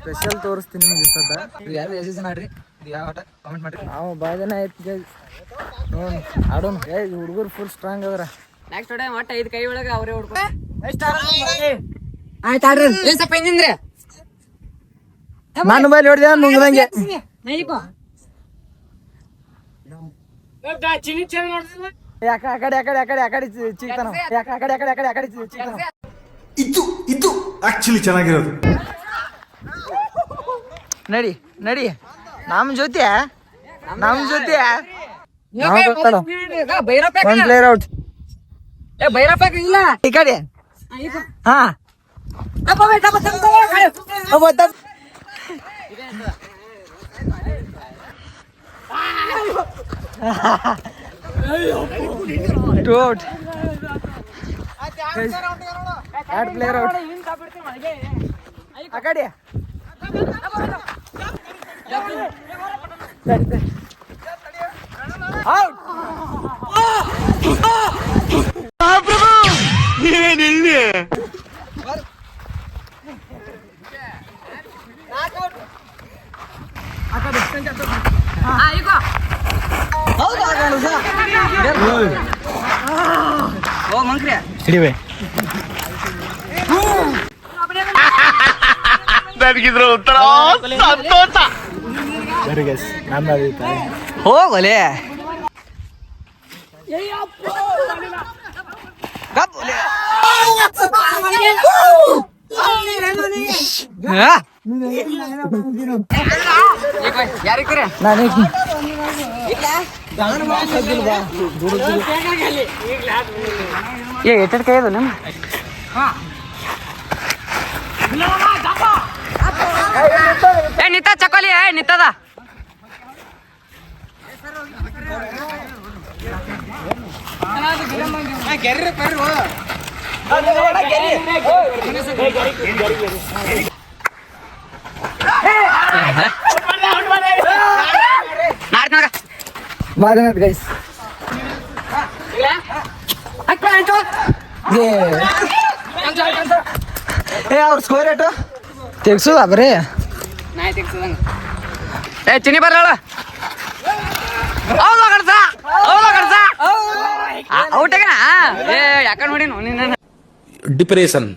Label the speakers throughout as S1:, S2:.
S1: Special ತೋರಿಸ್ತೀನಿ ನಿಮ್ಗೆ ಸದ್ದ.
S2: ಯಾರು ಎಷ್ಟು ಜನ ಆಡ್ರಿ ಯಾವ ಆಟ ಕಾಮೆಂಟ್ ಮಾಡ್ರಿ.
S1: ನಾವು ಭಾಳ ಜನ ಐತಿ ನೋಡಿ ಆಡೋಣ. ಹುಡುಗರು ಫುಲ್ ಸ್ಟ್ರಾಂಗ್ ಅದ್ರ.
S3: ನೆಕ್ಸ್ಟ್ ಟೈಮ್ ಒಟ್ಟು 5 ಕೈ ಒಳಗೆ ಅವರೇ ಹೊಡ್ಕೊ.
S2: ಆಯ್ತು ಆಡ್ರಿ
S3: ಸ್ವಲ್ಪ ಹಿಂದಿಂದ್ರೆ
S1: ನನ್ನ ಮೇಲೆ ಹೊಡೆದ ನುಂಗದಂಗೆ. ಯಾಕ ಆ ಕಡೆ ಚೀಕ್ತಾನ. ಯಾಕ ಆ ಕಡೆ ಚೀಕ್ತಾನ.
S4: ಇದು ಆಕ್ಚುಲಿ ಚೆನ್ನಾಗಿರೋದು.
S1: ನಡಿ ನಮ್ ಜೊತೆ ಒಂದ್ ಪ್ಲೇಯರ್ ಔಟ್.
S3: ಭೈರಪ್ಪ ಇಲ್ಲ
S1: ಈ ಕಡೆ ಹಾ ಟು ಔಟ್. ಎರಡು ಪ್ಲೇಯರ್ ಔಟ್. ಆ ಕಡೆ ಔಟ್.
S3: ಓ ಮಂಕ್ರಿ
S1: ಹಿಡಿವೆ
S4: ನನಗಿದ್ರ ಉತ್ತರ ಸಂತೋಷ.
S1: ಹೋಗಲೆ
S3: ಯಾರಿಗ್ರಿ
S1: ನಾನು ಎಟ್ಟದ ಕೈ ಅದ ನಮ್ಮ
S3: ನಿಂತ ಚಕೋಲಿ ನಿಂತದ.
S1: ಗೈಸ್ ಅವ್ರ ಸ್ಕೋರ್ ಏಟು ತೆಗ್ಸೋದ ಬರೀ
S3: ಚಿನ್ನಿ ಬರ್ರಳ ಔಟಗನ ಯಾಕ ನೋಡಿ ನಿನ್ನ
S4: ಡಿಪ್ರೆಷನ್.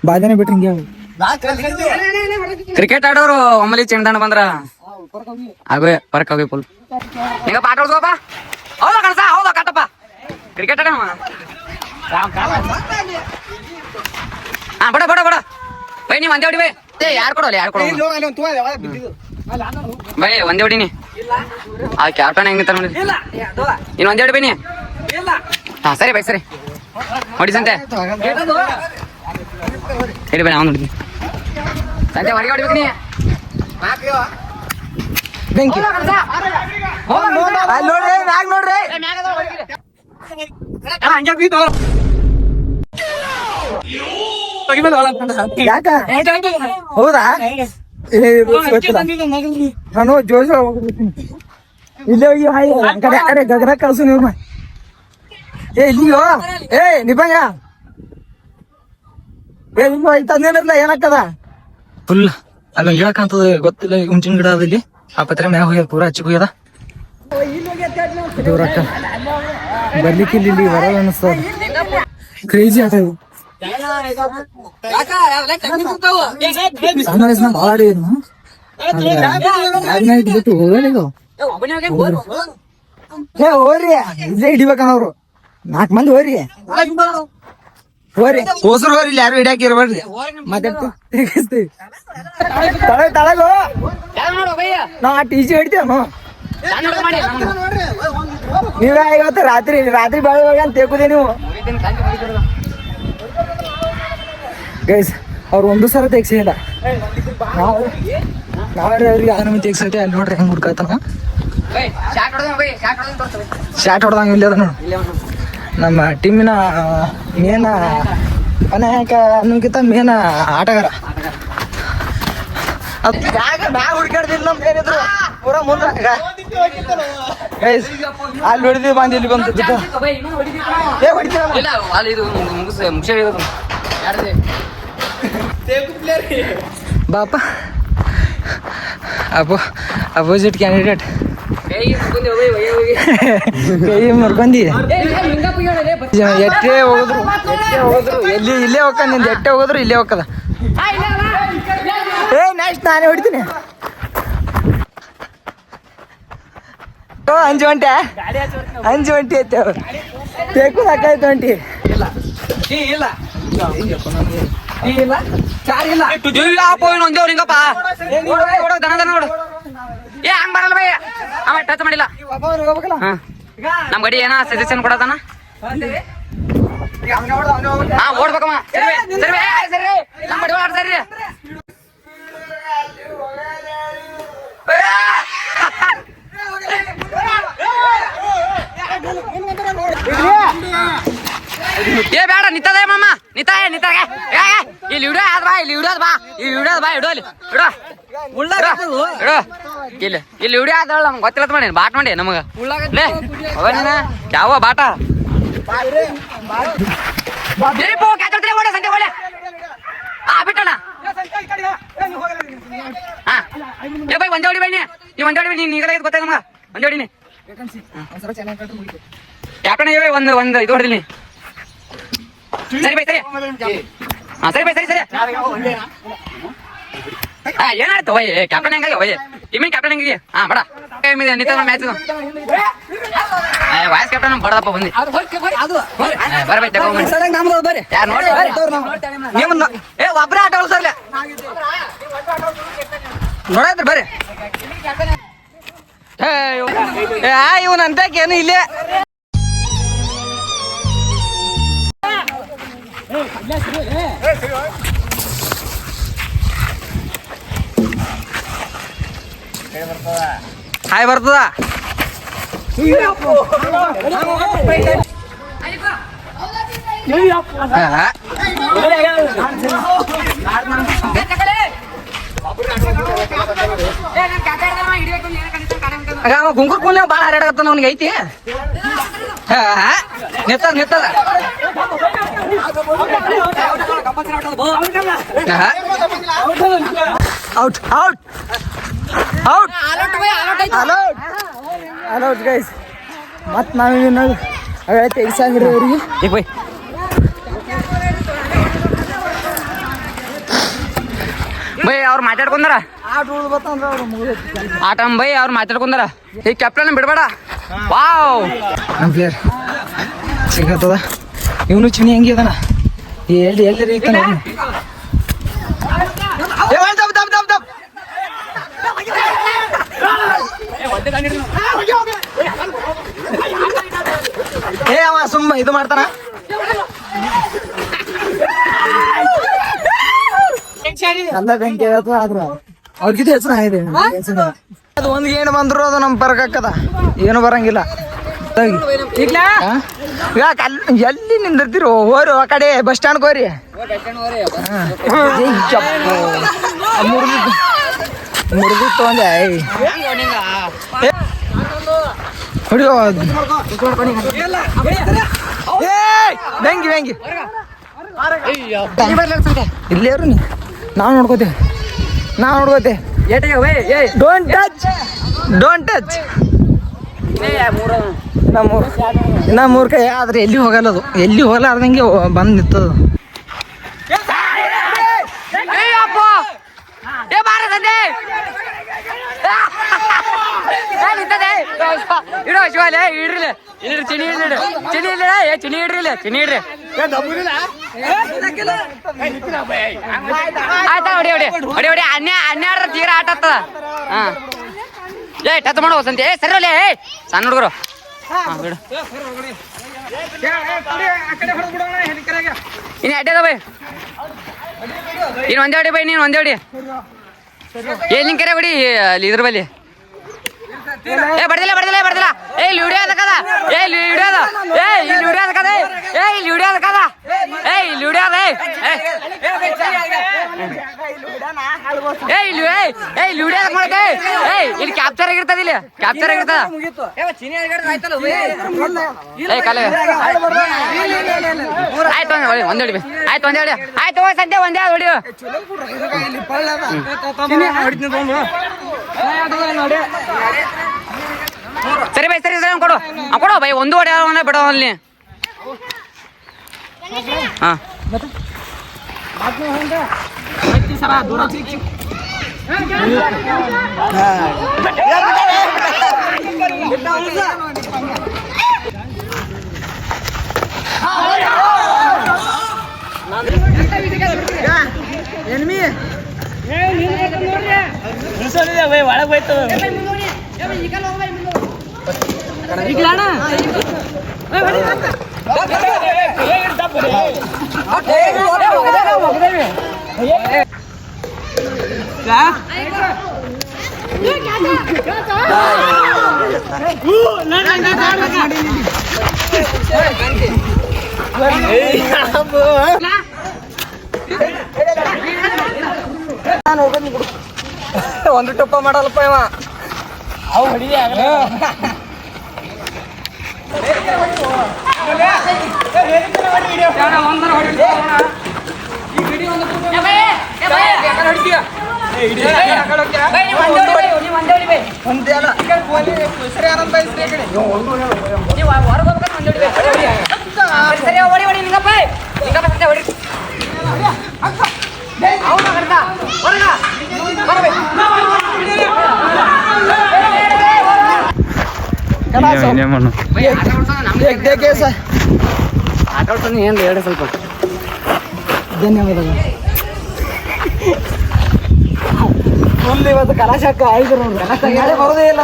S1: ಬಾಜನೆ ಬಿಟ್ರಿ ಹಿಂಗೆ
S3: ಕ್ರಿಕೆಟ್ ಆಡೋರು ಒಮ್ಮಲಿ ಚೆಂಡಾಣ ಬಂದ್ರ ಆಗೇ ಪರಕ್ ಹೋಗಿ ಫುಲ್ ಈಗ ಪಾಠ ಹೊಡ್ಸೋಪ. ಹೌದಾ ಕಣಸ ಹೌದಾ ಕಾಟಪ್ಪ ಕ್ರಿಕೆಟ್ ಆಡ ಹಾ ಬಡ ಬೈ ನೀ ಒಂದೇ ಹೊಡಿ ಬೈ. ಯಾರು ಕೊಡೋಲ್ಲ ಬೈ ಒಂದೇ ಹೊಡಿನಿ. ಆ ಕ್ಯಾಪ್ಟನ್ ಹೆಂಗ್ ನಿಂತಾರ ನೋಡಿ. ಇನ್ ಒಂದೇ ಹೊಡಿ ಬೈ ನೀ. ಹಾ ಸರಿ ಬೈ ಸರಿ ಹೊಡಿ ಸಂತೆ ಹೇಳಿ ಬೈ ಅವ್ನು ಹೊಡಿದ್ನಿ ಸಂತೆ ಹೊರಗೆ ಹೊಡಿಬೇಕು ನೀ.
S1: ಬೆಂಕಿ ನೋಡ್ರಿ ಮ್ಯಾಗ ನೋಡ್ರಿ ಯಾಕ ಹೌದಾ ನಾನು ಜೋಶ ಇಲ್ಲೇ ಹೋಗಿ ಕಡೆ ಗಗನ ಕಳ್ಸು ನೀವು. ಇಲ್ಲಿಯೋ ನಿಬಂಗ ತಂದೇನಲ್ಲ ಏನಕ್ಕದ ಫುಲ್ ಅಲ್ಲ ಹೇಳಕಂತದ ಗೊತ್ತಿಲ್ಲ. ಹುಂಚಿನ ಗಿಡ ಅದ ಇಲ್ಲಿ ಆ ಪತ್ರೆ ಮ್ಯಾಗ ಹೋಗ್ಯದ ಪೂರ ಹಚ್ಚಿ ಹೋಗ್ಯದ. ದೇವ್ರಕ್ಕ ಬರ್ಲಿಕ್ಕೆ ಇಲ್ಲಿ ಬರಲ್ಲ ಅನಿಸ್ತದ. ಕ್ರೇಜಿ ಆಟ ಇದು. ಸಣ್ಣ ವಯಸ್ಸಿನ ಭಾಳ ಆಡಿದ್ನು ಬಿಟ್ಟು ಹೋಗಲಿಲ್ಲ. ಹೋರಿ ಇಲ್ಲೇ ಹಿಡಿಬೇಕನ್ನವ್ರು 4 ಮಂದಿ ಹೋರಿ ಹೋಸರು ಹೋರಿ ಇಲ್ಲಿ ಯಾರು ಹಿಡಿಯಾಕ ಇರ್ಬೇಡ್ರಿ. ಮತ್ತೆ ತಳಗೋ ನಾವ್ ಆ ಟಿ ಸಿ ಹಿಡ್ತೇವ. ನೀವೇ ಇವತ್ತು ರಾತ್ರಿ ಬೆಳಗ್ಗೆ ಅಂತ ತೇಕುದೇ ನೀವು ಗೈಸ್. ಅವ್ರು ಒಂದು ಸಲ ತೆಗ್ಸಿಲ್ಲ. ನಾವ್ರಿ ಅವ್ರಿಗೆ ಆರಾಮ ತೆಗ್ಸೈತೆ. ಅಲ್ಲಿ ನೋಡ್ರಿ ಹೆಂಗ್ ಹುಡ್ಕಾತಾನ. ಶಾಟ್ ಹೊಡ್ದಂಗ ಇಲ್ಲಿ ಅದ ನೋಡ್ರಿ. ನಮ್ಮ ಟೀಮಿನ ಮೇನ್ ಅನಾಯಕ ಅನ್ನೋಕ್ಕಿಂತ ಮೇನ್ ಆಟಗಾರ. ಹುಡ್ಕಾಡ್ದಿಲ್ಲ ನಮ್ಮ ಏನಿದ್ರು ಪೂರ ಮುಂದೆ ಗೈಸ್ ಅಲ್ಲಿ ಹೊಡಿತೀವಿ ಬಂದು ಇಲ್ಲಿ ಬಂದು ಏ ಹೊಡಿತೀವಿ
S3: ಇಲ್ಲ ಅಲ್ಲಿ ಇದು ಮುಗಿಸ
S1: ಬಾಪ ಅಪೋಸಿಟ್ ಕ್ಯಾಂಡಿಡೇಟ್ ಕೈ ಮುರ್ಕೊಂಡಿ ಎಟ್ಟೆ ಹೋದ್ರು ಎಲ್ಲಿ ಇಲ್ಲೇ ಹೋಗ್ಕ ನಿಂದು ಎಟ್ಟೆ ಹೋದ್ರು ಇಲ್ಲೇ ಹೋಗ್ಕದ ಏ ನೆಕ್ಸ್ಟ್ ನಾನೇ ಹೊಡಿತೀನಿ ಅಂಜು ಗಂಟೆ ಐತೆ ಬೇಕು ಸಾಕಾಯ್ತು ಒಂಟಿ
S3: ಇಲ್ಲ ಹಿಂಗಪ್ಪ ದನ ನೋಡು ಏ ಹಂಗ್ ಬರಲ್ಲ ಬೈ ಅವ ಟಚ್ ಮಾಡಿಲ್ಲ ನಮ್ ಗಡಿ ಏನ ಸಜೆಷನ್ ಕೊಡತಾನ ಹಾ ಓಡ್ಬೇಕಮ್ಮ ಸರಿ ನಮ್ ಗಡಿ ಓಡಾಡ್ ಸರಿ ಏ ಬೇಡ ನಿಂತದ ಮಾಮ ನಿಂತಾಗ ಇಲ್ಲಿ ಹಿಡಿಯೋ ಅದ್ ಬಾ ಇಡು ಇಲ್ಲಿ ಹಿಡಿಯೋ ಅದ ನಮ್ಗೆ ಗೊತ್ತಿಲ್ಲ ಮಾಡಿ ಬಾಟ್ ಮಾಡಿ ನಮಗ ನೀನ ಯಾವ ಬಾಟ ಬಿಟ್ಟಣ ಹಾ ಏ ಬೈ ಒಂದೇ ಹೊಡಿ ಬೈ ನೀ ಒಂದೇ ಹೊಡಿ ನೀನ್ ಈಗ ಗೊತ್ತಾಗ ನಮಗ ಒಂದೇ ಹೊಡಿನಿ ಯಾಕಣ ಒಂದು ಇದು ಹೊಡಿಲಿ ಸರಿ ಬೈ ಸರಿ ಹಾ ಸರಿ ಬೈ ಸರಿ ಏನಾಯ್ತು ವೈ ಕ್ಯಾಪ್ಟನ್ ಹೆಂಗಾಗಿ ವೈ ಟೀಮಿನ ಕ್ಯಾಪ್ಟನ್ ಹೆಂಗಿದೆಯಾ ಹಾ ಬಡ ನಿಂತ ಮ್ಯಾಚ್ ವಾಯ್ಸ್ ಕ್ಯಾಪ್ಟನ್ ಬಡದಪ್ಪ ಬಂದಿ ಬರ್ಬೈ ಏ ಒಬ್ರ ಆಟ ಸರ್ ನೋಡಾಯ್ತು ಬರ್ರಿ ಇವನ್ ಅಂತೇನು ಇಲ್ಲೇ ಹಾಯ್ ಬರ್ತದ ಗುಂಕುರ್ ಕೂಲ ಬಾಳ ಹರಡಕತ್ತಾನ ಅವ್ನಿಗೆ ಐತಿ ನಿತ್ತದ out out out all out guys ಮತ್ ನಾವೇನು ಅವೈತೆ ಇಸಾಂಗ್ರಿ ಅವ್ರಿಗೆ ಬೈ ಅವ್ರು ಮಾತಾಡ್ಕೊಂಡಾರ ಆಟ ಬೈ ಅವ್ರು ಮಾತಾಡ್ಕೊಂಡಾರ ಈ ಕ್ಯಾಪ್ಟನ್ ಬಿಡ್ಬೇಡ ವಾವ್ ನಮ್ಮ ಪ್ಲೇಯರ್ ಸಿಗತ್ತದ ಇವನು ಚಿನಿ ಹೆಂಗಿ ಅದಾನ ಎಲ್ಲಿ ಇರ್ತಾನ ಏ ಅವ ಸುಮ್ಮ ಇದು ಮಾಡ್ತಾನ ಎಲ್ಲ ಬೆಂಕಿ ಆದ್ರ ಅವ್ರಿಗಿದು ಹೆಸರು ಆಗಿದೆ ಅದು ಒಂದ್ ಏನು ಬಂದ್ರು ಅದು ನಮ್ ಬರಕದ ಏನು ಬರಂಗಿಲ್ಲ ಯಾಕೆ ಎಲ್ಲಿ ನಿಂದಿರ್ತೀರಿ ಹೋರಿ ಆ ಕಡೆ ಬಸ್ ಸ್ಟ್ಯಾಂಡ್ ಹೋರಿ ಮುರಿದಿತ್ತು ಒಂದೇ ಹೊಡಿಯೋ ಬೆಂಕಿ ಇಲ್ಲೇರು ನೀ ನಾವು ನೋಡ್ಕೋತೇವೆ ಡೋಂಟ್ ಟಚ್ ಇನ್ನ ಮೂರ್ ಕೈ ಆದ್ರೆ ಎಲ್ಲಿ ಹೋಗಲ್ಲ ಅದು ಎಲ್ಲಿ ಹೋಗಲಾರ್ದಂಗೆ ಬಂದ್ ನಿಂತದು ಇಡೋ ಶಿವಾಲೆ ಇಡ್ರಿ ಚಿನಿ ಇಡ್ರಿ ಆಯ್ತಾ ಹೊಡಿ ಹನ್ನೆರಡರ ತೀರ ಆಟ ಆಗ್ತದ ಹಾ ಏ ಟಚ್ ಮಾಡೋ ಸಂತೆ ಏ ಸರಿ ಏ ಸಣ್ಣ ಹುಡುಗರು ಬಿಡು ಇನ್ನು ಅಡ್ಡದ ಬೈ ಒಂದೇ ಹೊಡಿ ಬೈ ನೀನು ಒಂದೇ ಹೊಡಿ ನಿನ್ ಕರೆ ಹೊಡಿ ಅಲ್ಲಿ ಇದ್ರ ಬಲ್ಲಿ ಏ ಬಡ್ದಿಲ್ಲ ಏ ಇಲ್ಲಿ ವಿಡಿಯೋ ಅದ ಕದ ಇಲ್ಲಿ ವಿಡಿಯೋ ಅದ ಕದ ಇಲ್ಲಿ ಹಿಡಿಯೋದ ಇಲ್ಲಿ ಹಿಡಿಯೋದ ಮಾಡಕ್ಕೆ ಇಲ್ಲಿ ಕ್ಯಾಪ್ಚರ್ ಆಗಿರ್ತದ ಇಲ್ಲಿ ಕ್ಯಾಪ್ಚರ್ ಆಗಿರ್ತದ ಆಯ್ತು ಒಂದ್ ಹೊಡಿ ಆಯ್ತು ಒಂದೇ ಹೊಡಿ ಆಯ್ತು ಸದ್ಯ ಒಂದೇ ಹೊಡಿ ಸರಿ ಬೈ ಸರಿ ಸರಿ ಕೊಡು ಕೊಡು ಬೈ ಒಂದು ಹೊಡೆ ಬಿಡೋ ಅಲ್ಲಿ ಹಾ
S1: ಎನ್ಮಿ
S2: ಒಳಗೆ ಹೋಯ್ತು
S1: ಒಂದು ಟೊಪ್ಪ ಮಾಡಲ್ಲಪ್ಪ ಇವ
S2: ಅವು ಹೊಡಿದೆ ಆಟ ಆಡ್ತಾನೆ ಏನು ಹೇಳಿ ಸ್ವಲ್ಪ
S1: ಧನ್ಯವಾದಗಳು ಒಂದು ಇವತ್ತು ಕಲಾಶಾಕ ಆಯ್ತು ನೋಡ್ರಿ ಬರೋದೇ ಇಲ್ಲ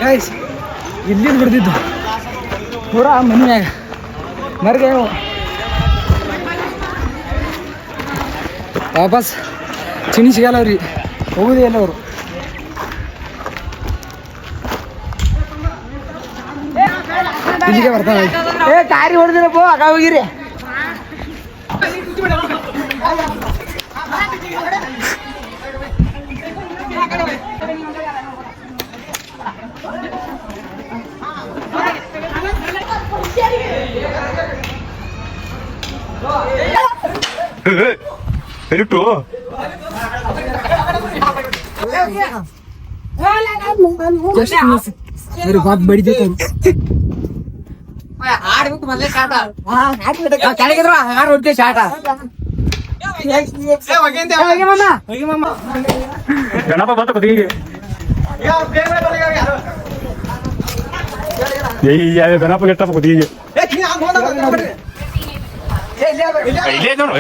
S1: ಗೈಸ್ ಇಲ್ಲಿ ಬಿಡ್ದಿದ್ದು ಪೂರ ಮನ್ಯಾಗ ಮರ್ಗೆ ವಾಪಸ್ ಚಿಣಿ ಸಿಗಲ್ಲ ಅವ್ರಿ ಹೋಗುದೇ ಇಲ್ಲ ಅವರು ಇಲ್ಲಿಗೆ ಬರ್ತಾವೆ ಕಾರಿ ಹೊಡೆದಿರಪ್ಪ ಆಗ ಹೋಗಿರಿ ಬಾತ್ ಬಡಿದ
S3: ಆಡ್ಬೇಕು ಮೊದಲೇ ಶಾಟ
S1: ಕೆಳಗಿದ್ರ ಹಾಡು ಹೊಡ್ತೀವಿ ಶಾಟ
S5: ಗಣಪ ಬಂತ ಬದಿಗೆ ಗಣಪ ಗೆಟ್ಟಪ್ಪ ಬದಿಗೆ ಇಲ್ಲೇ ನೋಡು